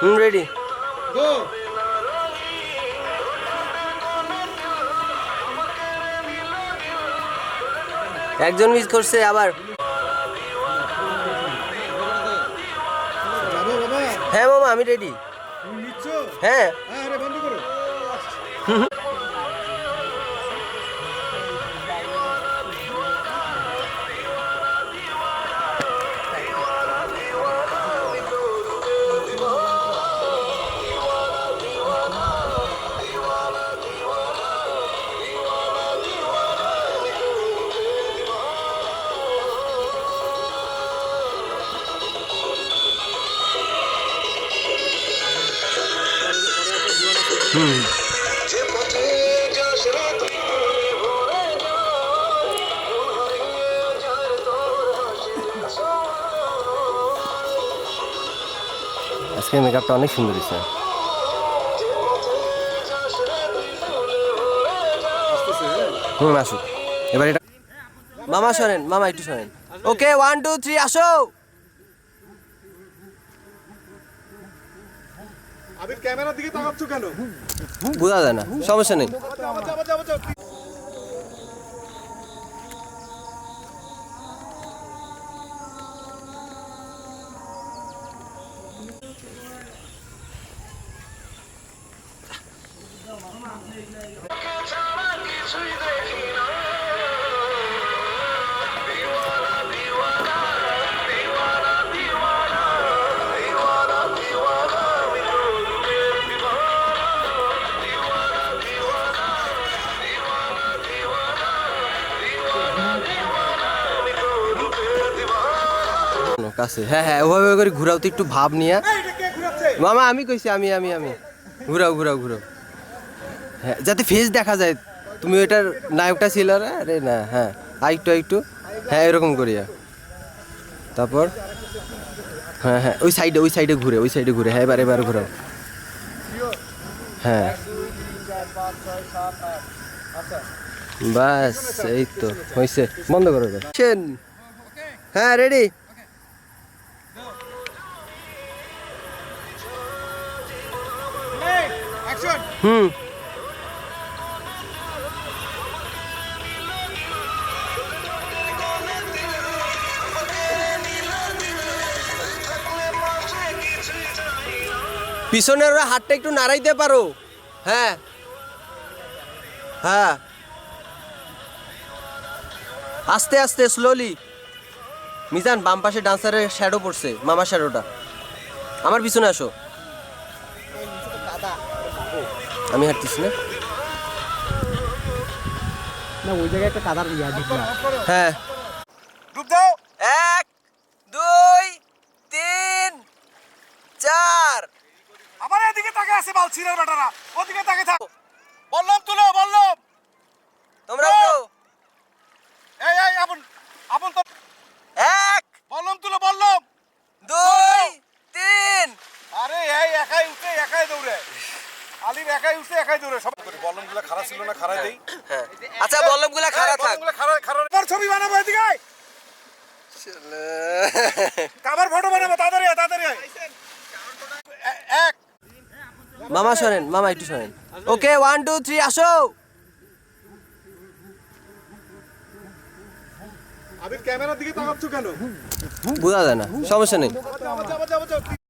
Ready go. একজন miss করছে আবার। যাবো বাবা। হ্যাঁ মামা আমি রেডি। তুমি নিচ্ছ? হ্যাঁ হ্যাঁ, আরে বন্ধ করো। আজকে মেকআপটা অনেক সুন্দর হয়েছে। আসুক এবার এটা মামা শোনেন, মামা একটু শোনেন। ওকে 1 2 3 আসো। আবির ক্যামেরার দিকে তাকাচ্ছ কেন? বোঝা যায় না, সমস্যা নেই। যাও। কাছে হ্যাঁ হ্যাঁ ওভাবে করে ঘুরাও তো একটু ভাব নিয়ে। এটা কে ঘুরাচ্ছে? মামা আমি কইছি আমি ঘুরাও ঘুরাও ঘুরাও। হ্যাঁ যাতে ফেস দেখা যায়। তুমি ওইটার নায়কটা ছিল রে, আরে না হ্যাঁ একটু হ্যাঁ এরকম করিয়া। তারপর হ্যাঁ হ্যাঁ ওই সাইডে ঘুরে হ্যাঁ এবার ঘুরাও। হ্যাঁ বাস এই তো হয়েছে, বন্ধ করো। হ্যাঁ রেডি। অ্যাকশন। হুম পিছনের ওরা হাতটা একটু নাড়াইতে পারো। হ্যাঁ হ্যাঁ আস্তে আস্তে স্লোলি। মিজান বাম পাশে ডান্সারের শ্যাডো পড়ছে, মামা শ্যাডোটা। আমার পিছনে আসো, আমি হাঁটতেছি না। ওই জায়গায় একটা কাদার ইয়া দেখলাম। হ্যাঁ ডুব দাও। 1 2 3 4 আমার এদিকে তাকে আছে বাল ছিড়ার বেটারা। ওদিকে তাকে থাক। বললাম তোমরা তো এই আপন তো 1 বললাম 2 3 আরে এই একাই উঠে একাই দৌড়ে। আলিম একাই উঠে একাই দৌড়ে। সব করি বললামগুলো খারাপ ছিল না, খারাপ দেই। হ্যাঁ আচ্ছা বল্লমগুলা খারাপ থাক। বললামগুলো খারাপ পর ছবি বানাবো এদিকে আয়। কাবার ফটো বানাবো তাড়াতাড়ি আয়। এক মামা শোনেন, মামা একটু শোনেন। ওকে 1 2 3 আসো। আবির ক্যামেরার দিকে তাকাচ্ছ কেন? বোঝা যায় না, সমস্যা নেই। যাও।